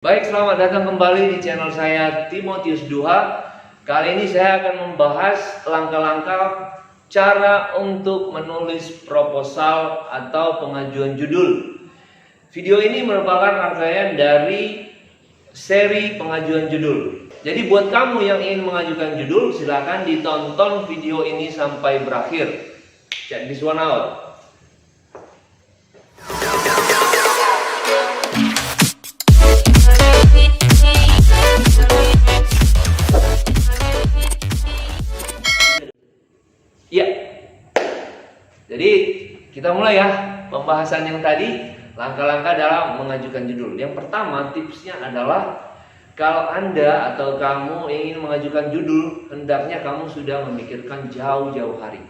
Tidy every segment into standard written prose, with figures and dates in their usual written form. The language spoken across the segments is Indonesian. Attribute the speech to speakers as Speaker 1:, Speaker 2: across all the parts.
Speaker 1: Baik, selamat datang kembali di channel saya Timotius Duha. Kali ini saya akan membahas langkah-langkah cara untuk menulis proposal atau pengajuan judul. Video ini merupakan rangkaian dari seri pengajuan judul. Jadi buat kamu yang ingin mengajukan judul, silakan ditonton video ini sampai berakhir. Check this one out. Ya, jadi kita mulai ya pembahasan yang tadi, langkah-langkah dalam mengajukan judul. Yang pertama tipsnya adalah kalau Anda atau kamu ingin mengajukan judul, hendaknya kamu sudah memikirkan jauh-jauh hari.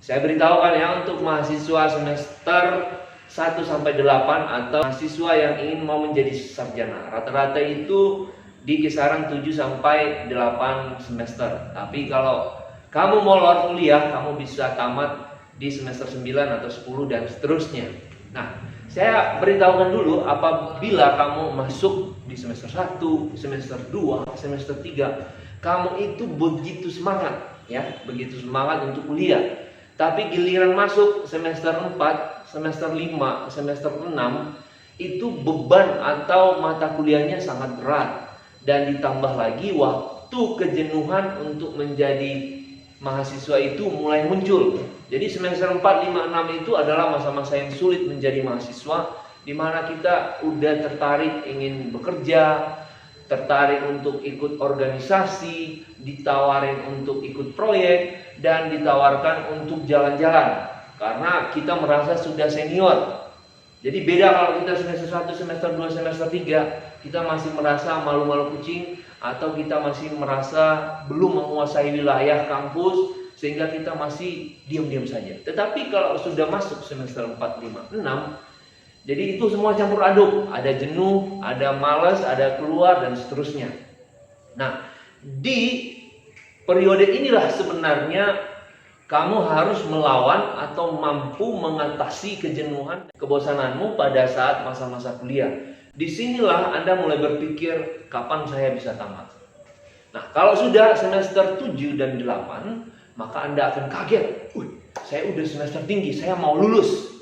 Speaker 1: Saya beritahukan ya, untuk mahasiswa semester 1 sampai 8 atau mahasiswa yang ingin mau menjadi sarjana, rata-rata itu di kisaran 7 sampai 8 semester. Tapi kalau kamu mau luar kuliah, kamu bisa tamat di semester 9 atau 10 dan seterusnya. Nah, saya beritahukan dulu, apabila kamu masuk di semester 1, semester 2, semester 3, kamu itu begitu semangat ya, begitu semangat untuk kuliah. Tapi giliran masuk semester 4, semester 5, semester 6, itu beban atau mata kuliahnya sangat berat. Dan ditambah lagi waktu kejenuhan untuk menjadi mahasiswa itu mulai muncul. Jadi semester 4, 5, 6 itu adalah masa-masa yang sulit menjadi mahasiswa, di mana kita udah tertarik ingin bekerja, tertarik untuk ikut organisasi, ditawarin untuk ikut proyek, dan ditawarkan untuk jalan-jalan karena kita merasa sudah senior. Jadi beda kalau kita semester 1, semester 2, semester 3, kita masih merasa malu-malu kucing, atau kita masih merasa belum menguasai wilayah kampus sehingga kita masih diam-diam saja. Tetapi kalau sudah masuk semester 4, 5, 6, jadi itu semua campur aduk. Ada jenuh, ada malas, ada keluar dan seterusnya. Nah, di periode inilah sebenarnya kamu harus melawan atau mampu mengatasi kejenuhan, kebosananmu pada saat masa-masa kuliah. Disinilah Anda mulai berpikir, kapan saya bisa tamat? Nah, kalau sudah semester 7 dan 8, maka Anda akan kaget. Saya udah semester tinggi, saya mau lulus.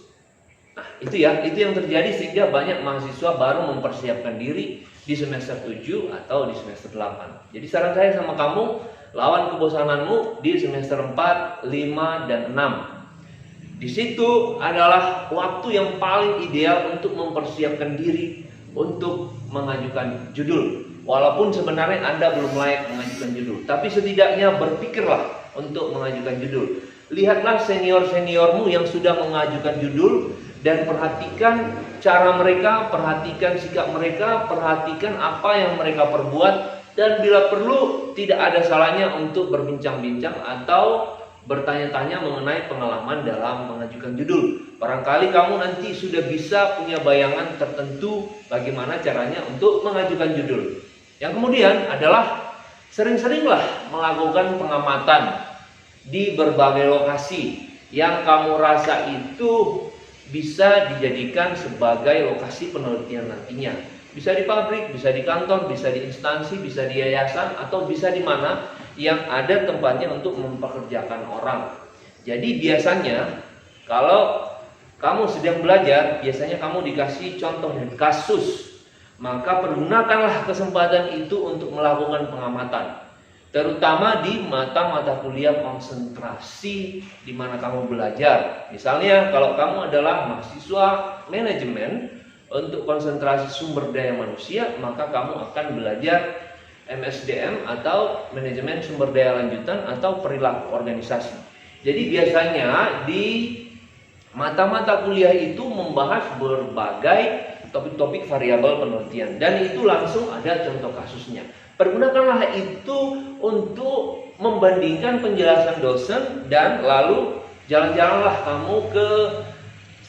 Speaker 1: Nah, itu ya, itu yang terjadi sehingga banyak mahasiswa baru mempersiapkan diri di semester 7 atau di semester 8. Jadi saran saya sama kamu, lawan kebosananmu di semester 4, 5, dan 6. Di situ adalah waktu yang paling ideal untuk mempersiapkan diri untuk mengajukan judul. Walaupun sebenarnya Anda belum layak mengajukan judul, tapi setidaknya berpikirlah untuk mengajukan judul. Lihatlah senior-seniormu yang sudah mengajukan judul dan perhatikan cara mereka, perhatikan sikap mereka, perhatikan apa yang mereka perbuat, dan bila perlu tidak ada salahnya untuk berbincang-bincang atau bertanya-tanya mengenai pengalaman dalam mengajukan judul. Barangkali kamu nanti sudah bisa punya bayangan tertentu bagaimana caranya untuk mengajukan judul. Yang kemudian adalah sering-seringlah melakukan pengamatan di berbagai lokasi yang kamu rasa itu bisa dijadikan sebagai lokasi penelitian nantinya. Bisa di pabrik, bisa di kantor, bisa di instansi, bisa di yayasan, atau bisa di mana yang ada tempatnya untuk mempekerjakan orang. Jadi biasanya kalau kamu sedang belajar, biasanya kamu dikasih contoh dan kasus, maka pergunakanlah kesempatan itu untuk melakukan pengamatan, terutama di mata-mata kuliah konsentrasi di mana kamu belajar. Misalnya kalau kamu adalah mahasiswa manajemen, untuk konsentrasi sumber daya manusia, maka kamu akan belajar MSDM atau manajemen sumber daya lanjutan atau perilaku organisasi. Jadi biasanya di mata-mata kuliah itu membahas berbagai topik-topik variabel penelitian, dan itu langsung ada contoh kasusnya. Pergunakanlah itu untuk membandingkan penjelasan dosen, dan lalu jalan-jalanlah kamu ke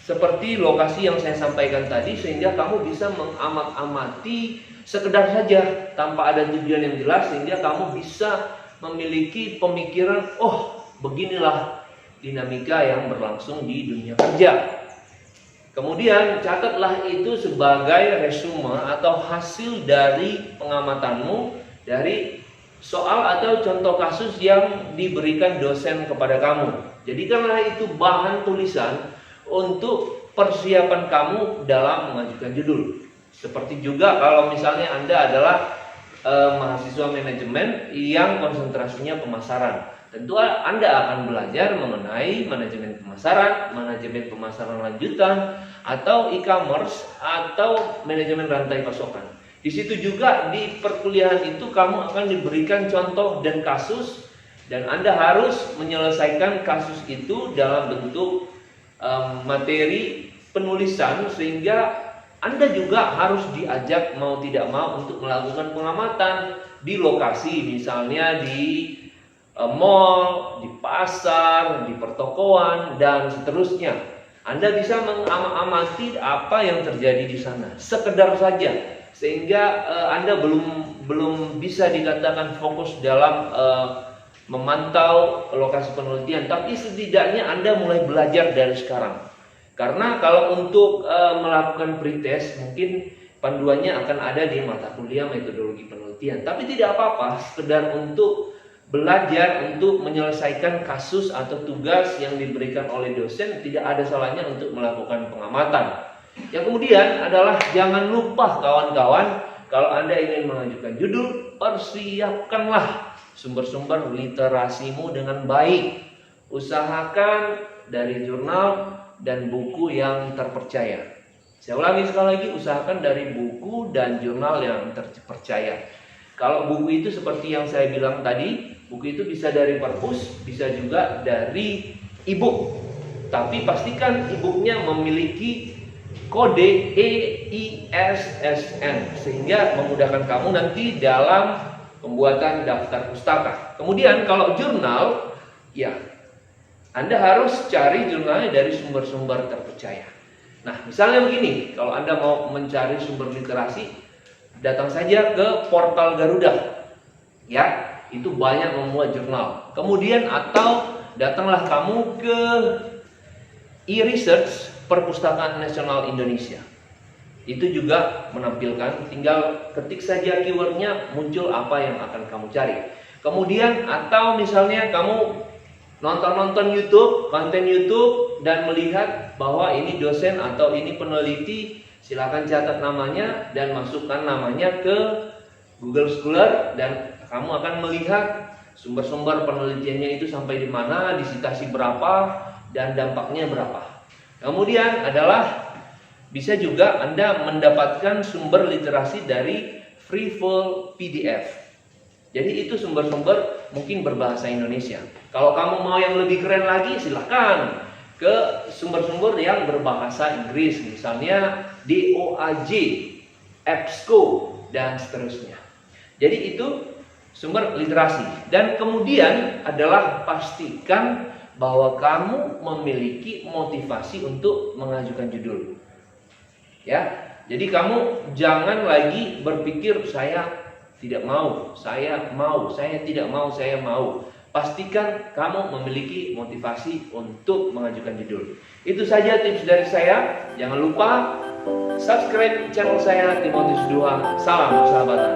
Speaker 1: seperti lokasi yang saya sampaikan tadi, sehingga kamu bisa mengamat-amati sekedar saja tanpa ada tujuan yang jelas, sehingga kamu bisa memiliki pemikiran, oh beginilah dinamika yang berlangsung di dunia kerja. Kemudian catatlah itu sebagai resume atau hasil dari pengamatanmu dari soal atau contoh kasus yang diberikan dosen kepada kamu. Jadikanlah itu bahan tulisan untuk persiapan kamu dalam mengajukan judul. Seperti juga kalau misalnya Anda adalah mahasiswa manajemen yang konsentrasinya pemasaran. Tentu Anda akan belajar mengenai manajemen pemasaran lanjutan, atau e-commerce, atau manajemen rantai pasokan. Di situ juga di perkuliahan itu kamu akan diberikan contoh dan kasus, dan Anda harus menyelesaikan kasus itu dalam bentuk materi penulisan, sehingga Anda juga harus diajak mau tidak mau untuk melakukan pengamatan di lokasi, misalnya di mall, di pasar, di pertokoan, dan seterusnya. Anda bisa mengamati apa yang terjadi di sana, sekedar saja, sehingga Anda belum bisa dikatakan fokus dalam memantau lokasi penelitian, tapi setidaknya Anda mulai belajar dari sekarang. Karena kalau untuk melakukan pretest, mungkin panduannya akan ada di mata kuliah metodologi penelitian, tapi tidak apa-apa, sekedar untuk belajar untuk menyelesaikan kasus atau tugas yang diberikan oleh dosen, tidak ada salahnya untuk melakukan pengamatan. Yang kemudian adalah jangan lupa kawan-kawan, kalau Anda ingin mengajukan judul, persiapkanlah sumber-sumber literasimu dengan baik. Usahakan dari jurnal dan buku yang terpercaya. Saya ulangi sekali lagi, usahakan dari buku dan jurnal yang terpercaya. Kalau buku itu seperti yang saya bilang tadi, buku itu bisa dari perpus, bisa juga dari e-book. Tapi pastikan e-booknya memiliki kode EISSN sehingga memudahkan kamu nanti dalam pembuatan daftar pustaka. Kemudian kalau jurnal, ya Anda harus cari jurnalnya dari sumber-sumber terpercaya. Nah, misalnya begini, kalau Anda mau mencari sumber literasi, datang saja ke portal Garuda, ya, itu banyak memuat jurnal. Kemudian atau datanglah kamu ke e-research Perpustakaan Nasional Indonesia. Itu juga menampilkan, tinggal ketik saja keywordnya, muncul apa yang akan kamu cari. Kemudian atau misalnya kamu nonton YouTube, konten YouTube, dan melihat bahwa ini dosen atau ini peneliti, silakan catat namanya dan masukkan namanya ke Google Scholar, dan kamu akan melihat sumber-sumber penelitiannya itu sampai di mana, disitasi berapa, dan dampaknya berapa. Kemudian adalah bisa juga Anda mendapatkan sumber literasi dari Freeform PDF. Jadi itu sumber-sumber mungkin berbahasa Indonesia. Kalau kamu mau yang lebih keren lagi, silakan ke sumber-sumber yang berbahasa Inggris, misalnya DOAJ, EBSCO, dan seterusnya. Jadi itu sumber literasi. Dan kemudian adalah pastikan bahwa kamu memiliki motivasi untuk mengajukan judul. Ya, jadi kamu jangan lagi berpikir saya tidak mau, saya mau, saya tidak mau, saya mau. Pastikan kamu memiliki motivasi untuk mengajukan judul. Itu saja tips dari saya. Jangan lupa subscribe channel saya, Timotius 2. Salam persahabatan.